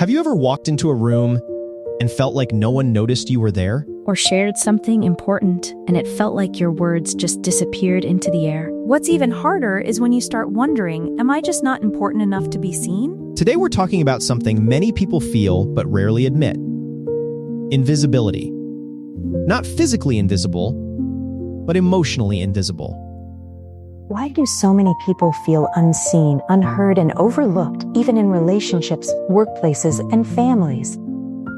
Have you ever walked into a room and felt like no one noticed you were there? Or shared something important and it felt like your words just disappeared into the air? What's even harder is when you start wondering, am I just not important enough to be seen? Today we're talking about something many people feel but rarely admit. Invisibility. Not physically invisible, but emotionally invisible. Why do so many people feel unseen, unheard, and overlooked, even in relationships, workplaces, and families?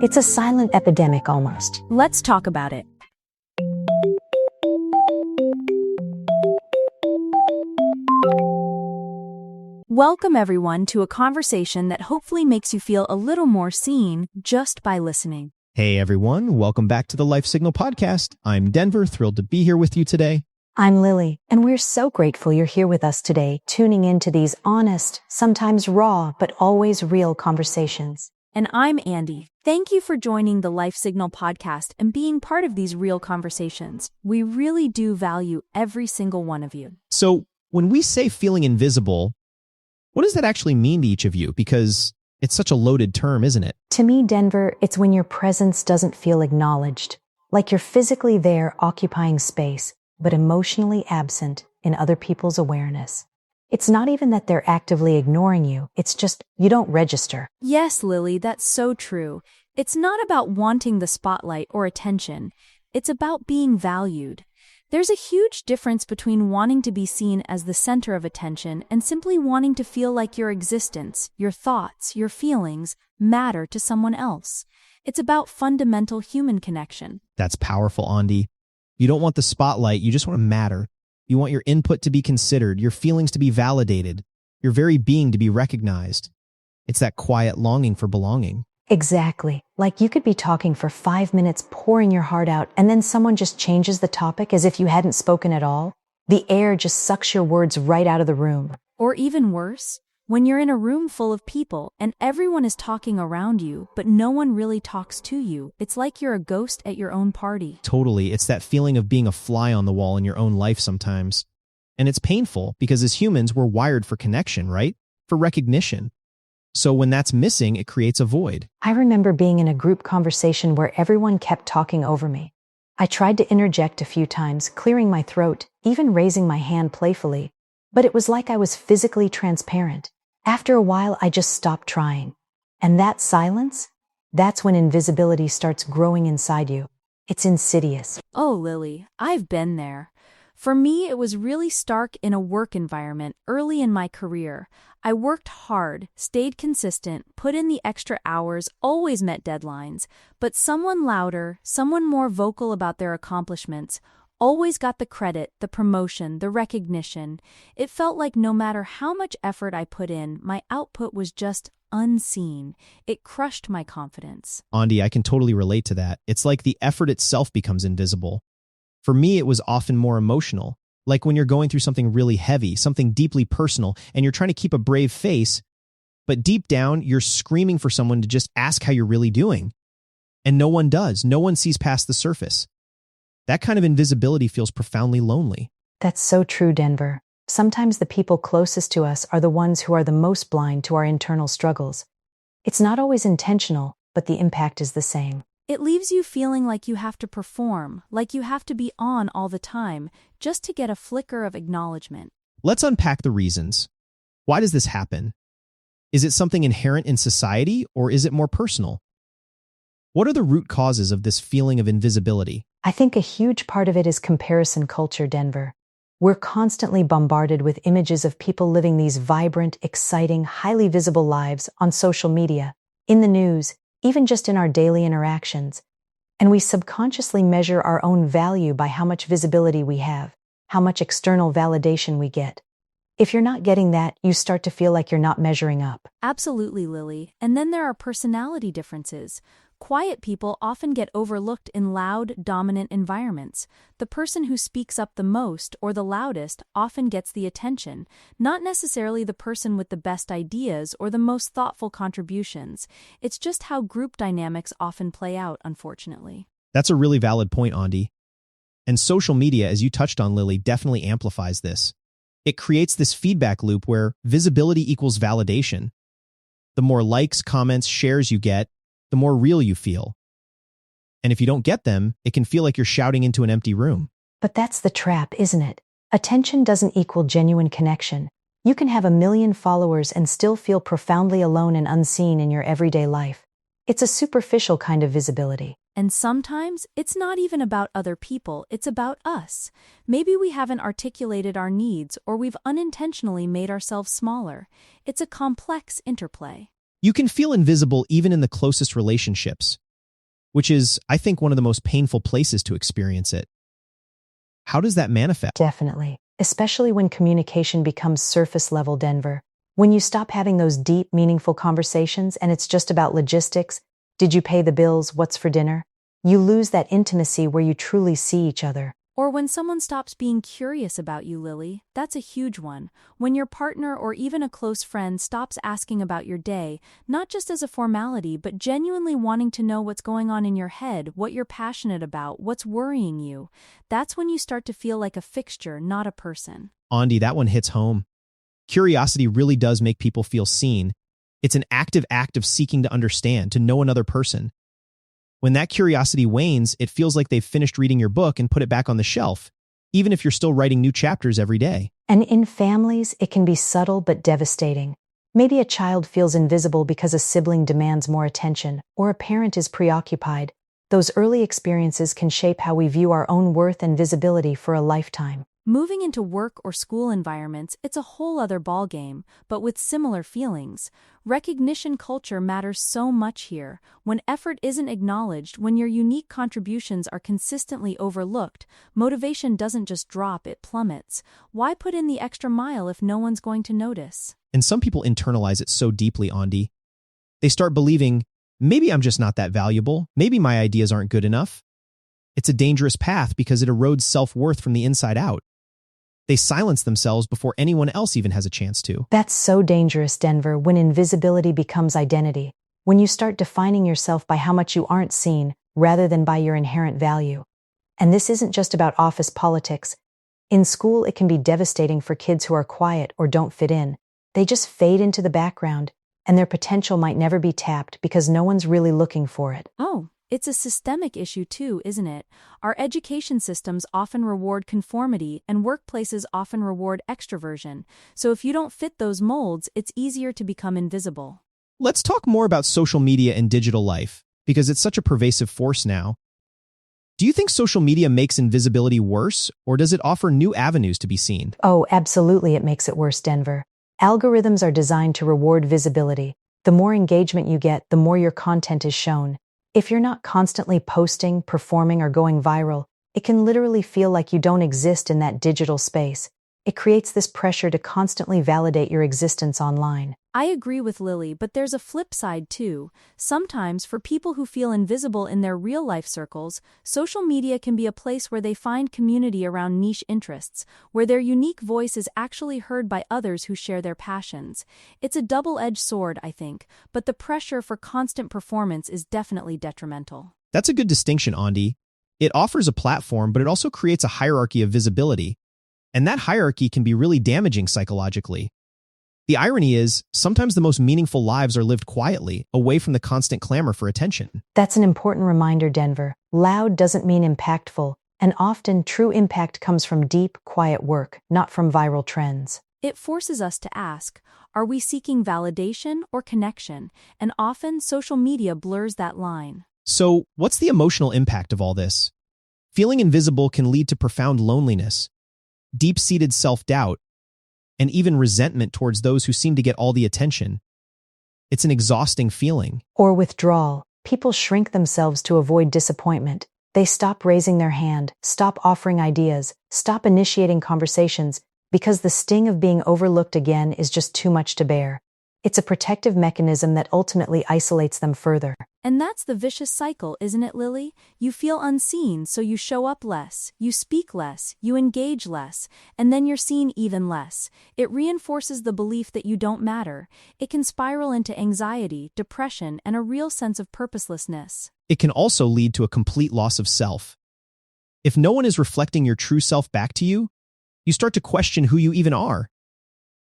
It's a silent epidemic almost. Let's talk about it. Welcome everyone to a conversation that hopefully makes you feel a little more seen just by listening. Hey everyone, welcome back to the Life Signal podcast. I'm Denver, thrilled to be here with you today. I'm Lily, and we're so grateful you're here with us today, tuning into these honest, sometimes raw, but always real conversations. And I'm Andy. Thank you for joining the Life Signal podcast and being part of these real conversations. We really do value every single one of you. So, when we say feeling invisible, what does that actually mean to each of you? Because it's such a loaded term, isn't it? To me, Denver, it's when your presence doesn't feel acknowledged, like you're physically there occupying space, but emotionally absent in other people's awareness. It's not even that they're actively ignoring you, it's just you don't register. Yes, Lily, that's so true. It's not about wanting the spotlight or attention. It's about being valued. There's a huge difference between wanting to be seen as the center of attention and simply wanting to feel like your existence, your thoughts, your feelings matter to someone else. It's about fundamental human connection. That's powerful, Andy. You don't want the spotlight, you just want to matter. You want your input to be considered, your feelings to be validated, your very being to be recognized. It's that quiet longing for belonging. Exactly. Like you could be talking for 5 minutes, pouring your heart out, and then someone just changes the topic as if you hadn't spoken at all. The air just sucks your words right out of the room. Or even worse, when you're in a room full of people and everyone is talking around you, but no one really talks to you, it's like you're a ghost at your own party. Totally. It's that feeling of being a fly on the wall in your own life sometimes. And it's painful because as humans, we're wired for connection, right? For recognition. So when that's missing, it creates a void. I remember being in a group conversation where everyone kept talking over me. I tried to interject a few times, clearing my throat, even raising my hand playfully, but it was like I was physically transparent. After a while, I just stopped trying. And that silence, that's when invisibility starts growing inside you. It's insidious. Oh, Lily, I've been there. For me, it was really stark in a work environment early in my career. I worked hard, stayed consistent, put in the extra hours, always met deadlines. But someone louder, someone more vocal about their accomplishments, always got the credit, the promotion, the recognition. It felt like no matter how much effort I put in, my output was just unseen. It crushed my confidence. Andy, I can totally relate to that. It's like the effort itself becomes invisible. For me, it was often more emotional, like when you're going through something really heavy, something deeply personal, and you're trying to keep a brave face, but deep down, you're screaming for someone to just ask how you're really doing. And no one does. No one sees past the surface. That kind of invisibility feels profoundly lonely. That's so true, Denver. Sometimes the people closest to us are the ones who are the most blind to our internal struggles. It's not always intentional, but the impact is the same. It leaves you feeling like you have to perform, like you have to be on all the time, just to get a flicker of acknowledgement. Let's unpack the reasons. Why does this happen? Is it something inherent in society, or is it more personal? What are the root causes of this feeling of invisibility? I think a huge part of it is comparison culture, Denver. We're constantly bombarded with images of people living these vibrant, exciting, highly visible lives on social media, in the news, even just in our daily interactions. And we subconsciously measure our own value by how much visibility we have, how much external validation we get. If you're not getting that, you start to feel like you're not measuring up. Absolutely, Lily. And then there are personality differences. Quiet people often get overlooked in loud, dominant environments. The person who speaks up the most or the loudest often gets the attention, not necessarily the person with the best ideas or the most thoughtful contributions. It's just how group dynamics often play out, unfortunately. That's a really valid point, Andy. And social media, as you touched on, Lily, definitely amplifies this. It creates this feedback loop where visibility equals validation. The more likes, comments, shares you get, the more real you feel. And if you don't get them, it can feel like you're shouting into an empty room. But that's the trap, isn't it? Attention doesn't equal genuine connection. You can have 1 million followers and still feel profoundly alone and unseen in your everyday life. It's a superficial kind of visibility. And sometimes it's not even about other people, it's about us. Maybe we haven't articulated our needs or we've unintentionally made ourselves smaller. It's a complex interplay. You can feel invisible even in the closest relationships, which is, I think, one of the most painful places to experience it. How does that manifest? Definitely. Especially when communication becomes surface level, Denver. When you stop having those deep, meaningful conversations and it's just about logistics, did you pay the bills, what's for dinner? You lose that intimacy where you truly see each other. Or when someone stops being curious about you, Lily, that's a huge one. When your partner or even a close friend stops asking about your day, not just as a formality, but genuinely wanting to know what's going on in your head, what you're passionate about, what's worrying you, that's when you start to feel like a fixture, not a person. Andy, that one hits home. Curiosity really does make people feel seen. It's an active act of seeking to understand, to know another person. When that curiosity wanes, it feels like they've finished reading your book and put it back on the shelf, even if you're still writing new chapters every day. And in families, it can be subtle but devastating. Maybe a child feels invisible because a sibling demands more attention, or a parent is preoccupied. Those early experiences can shape how we view our own worth and visibility for a lifetime. Moving into work or school environments, it's a whole other ballgame, but with similar feelings. Recognition culture matters so much here. When effort isn't acknowledged, when your unique contributions are consistently overlooked, motivation doesn't just drop, it plummets. Why put in the extra mile if no one's going to notice? And some people internalize it so deeply, Andy. They start believing, maybe I'm just not that valuable, maybe my ideas aren't good enough. It's a dangerous path because it erodes self-worth from the inside out. They silence themselves before anyone else even has a chance to. That's so dangerous, Denver, when invisibility becomes identity. When you start defining yourself by how much you aren't seen, rather than by your inherent value. And this isn't just about office politics. In school, it can be devastating for kids who are quiet or don't fit in. They just fade into the background, and their potential might never be tapped because no one's really looking for it. Oh, it's a systemic issue too, isn't it? Our education systems often reward conformity and workplaces often reward extroversion. So if you don't fit those molds, it's easier to become invisible. Let's talk more about social media and digital life, because it's such a pervasive force now. Do you think social media makes invisibility worse, or does it offer new avenues to be seen? Oh, absolutely, it makes it worse, Denver. Algorithms are designed to reward visibility. The more engagement you get, the more your content is shown. If you're not constantly posting, performing, or going viral, it can literally feel like you don't exist in that digital space. It creates this pressure to constantly validate your existence online. I agree with Lily, but there's a flip side too. Sometimes, for people who feel invisible in their real-life circles, social media can be a place where they find community around niche interests, where their unique voice is actually heard by others who share their passions. It's a double-edged sword, I think, but the pressure for constant performance is definitely detrimental. That's a good distinction, Andy. It offers a platform, but it also creates a hierarchy of visibility. And that hierarchy can be really damaging psychologically. The irony is, sometimes the most meaningful lives are lived quietly, away from the constant clamor for attention. That's an important reminder, Denver. Loud doesn't mean impactful, and often true impact comes from deep, quiet work, not from viral trends. It forces us to ask, are we seeking validation or connection? And often, social media blurs that line. So, what's the emotional impact of all this? Feeling invisible can lead to profound loneliness, deep-seated self-doubt, and even resentment towards those who seem to get all the attention. It's an exhausting feeling. Or withdrawal. People shrink themselves to avoid disappointment. They stop raising their hand, stop offering ideas, stop initiating conversations, because the sting of being overlooked again is just too much to bear. It's a protective mechanism that ultimately isolates them further. And that's the vicious cycle, isn't it, Lily? You feel unseen, so you show up less, you speak less, you engage less, and then you're seen even less. It reinforces the belief that you don't matter. It can spiral into anxiety, depression, and a real sense of purposelessness. It can also lead to a complete loss of self. If no one is reflecting your true self back to you, you start to question who you even are.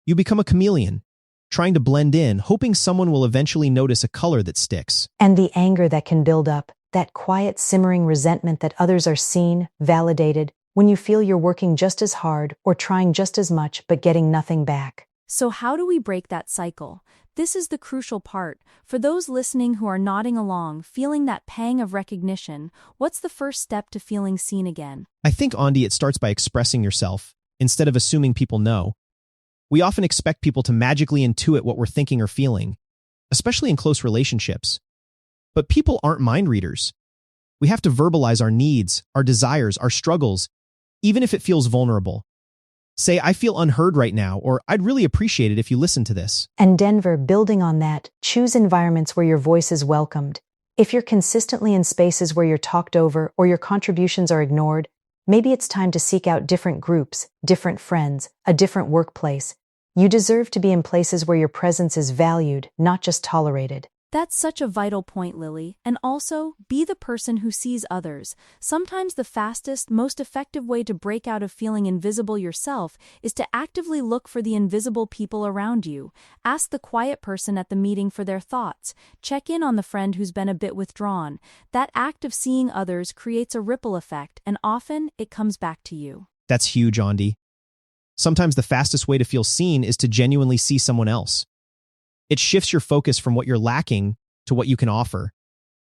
You become a chameleon, trying to blend in, hoping someone will eventually notice a color that sticks. And the anger that can build up, that quiet, simmering resentment that others are seen, validated, when you feel you're working just as hard or trying just as much but getting nothing back. So how do we break that cycle? This is the crucial part. For those listening who are nodding along, feeling that pang of recognition, what's the first step to feeling seen again? I think, Andi, it starts by expressing yourself, instead of assuming people know. We often expect people to magically intuit what we're thinking or feeling, especially in close relationships. But people aren't mind readers. We have to verbalize our needs, our desires, our struggles, even if it feels vulnerable. Say, I feel unheard right now, or I'd really appreciate it if you listen to this. And Denver, building on that, choose environments where your voice is welcomed. If you're consistently in spaces where you're talked over or your contributions are ignored, maybe it's time to seek out different groups, different friends, a different workplace. You deserve to be in places where your presence is valued, not just tolerated. That's such a vital point, Lily. And also, be the person who sees others. Sometimes the fastest, most effective way to break out of feeling invisible yourself is to actively look for the invisible people around you. Ask the quiet person at the meeting for their thoughts. Check in on the friend who's been a bit withdrawn. That act of seeing others creates a ripple effect, and often it comes back to you. That's huge, Andi. Sometimes the fastest way to feel seen is to genuinely see someone else. It shifts your focus from what you're lacking to what you can offer.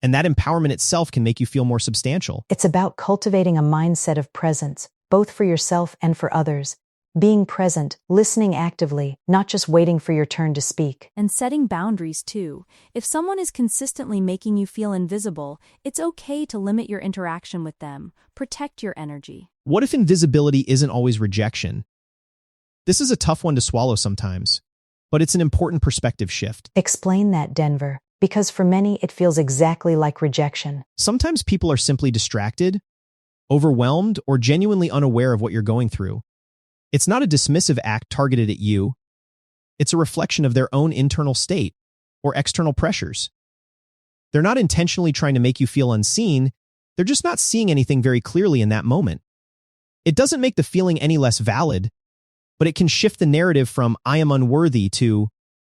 And that empowerment itself can make you feel more substantial. It's about cultivating a mindset of presence, both for yourself and for others. Being present, listening actively, not just waiting for your turn to speak. And setting boundaries too. If someone is consistently making you feel invisible, it's okay to limit your interaction with them. Protect your energy. What if invisibility isn't always rejection? This is a tough one to swallow sometimes, but it's an important perspective shift. Explain that, Denver, because for many it feels exactly like rejection. Sometimes people are simply distracted, overwhelmed, or genuinely unaware of what you're going through. It's not a dismissive act targeted at you. It's a reflection of their own internal state or external pressures. They're not intentionally trying to make you feel unseen. They're just not seeing anything very clearly in that moment. It doesn't make the feeling any less valid, but it can shift the narrative from I am unworthy to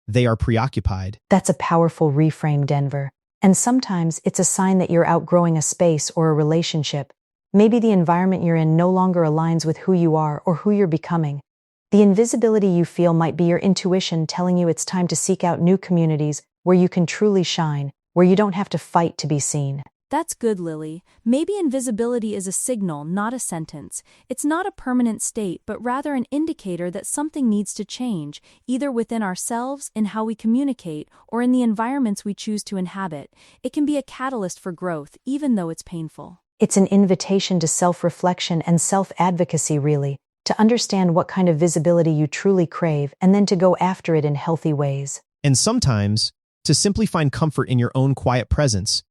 they are preoccupied. That's a powerful reframe, Denver. And sometimes it's a sign that you're outgrowing a space or a relationship. Maybe the environment you're in no longer aligns with who you are or who you're becoming. The invisibility you feel might be your intuition telling you it's time to seek out new communities where you can truly shine, where you don't have to fight to be seen. That's good, Lily. Maybe invisibility is a signal, not a sentence. It's not a permanent state, but rather an indicator that something needs to change, either within ourselves, in how we communicate, or in the environments we choose to inhabit. It can be a catalyst for growth, even though it's painful. It's an invitation to self-reflection and self-advocacy, really, to understand what kind of visibility you truly crave and then to go after it in healthy ways. And sometimes, to simply find comfort in your own quiet presence,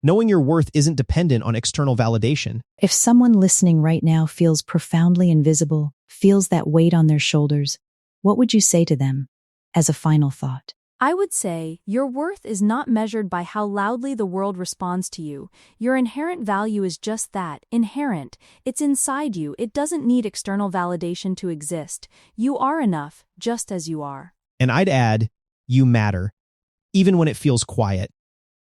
knowing your worth isn't dependent on external validation. If someone listening right now feels profoundly invisible, feels that weight on their shoulders, what would you say to them as a final thought? I would say, your worth is not measured by how loudly the world responds to you. Your inherent value is just that, inherent. It's inside you. It doesn't need external validation to exist. You are enough, just as you are. And I'd add, you matter, even when it feels quiet.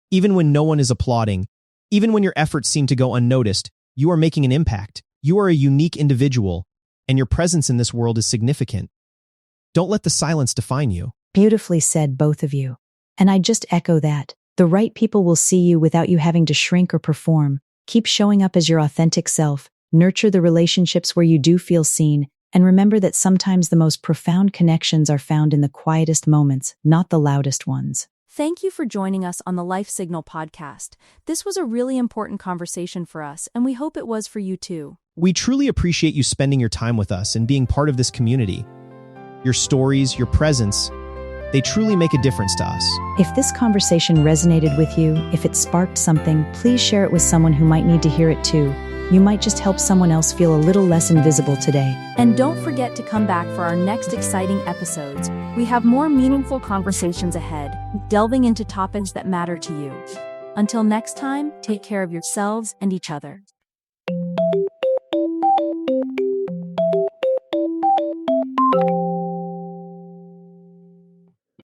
Even when no one is applauding, even when your efforts seem to go unnoticed, you are making an impact. You are a unique individual, and your presence in this world is significant. Don't let the silence define you. Beautifully said, both of you. And I just echo that. The right people will see you without you having to shrink or perform. Keep showing up as your authentic self. Nurture the relationships where you do feel seen. And remember that sometimes the most profound connections are found in the quietest moments, not the loudest ones. Thank you for joining us on the Life Signal podcast. This was a really important conversation for us, and we hope it was for you too. We truly appreciate you spending your time with us and being part of this community. Your stories, your presence, they truly make a difference to us. If this conversation resonated with you, if it sparked something, please share it with someone who might need to hear it too. You might just help someone else feel a little less invisible today. And don't forget to come back for our next exciting episodes. We have more meaningful conversations ahead, delving into topics that matter to you. Until next time, take care of yourselves and each other.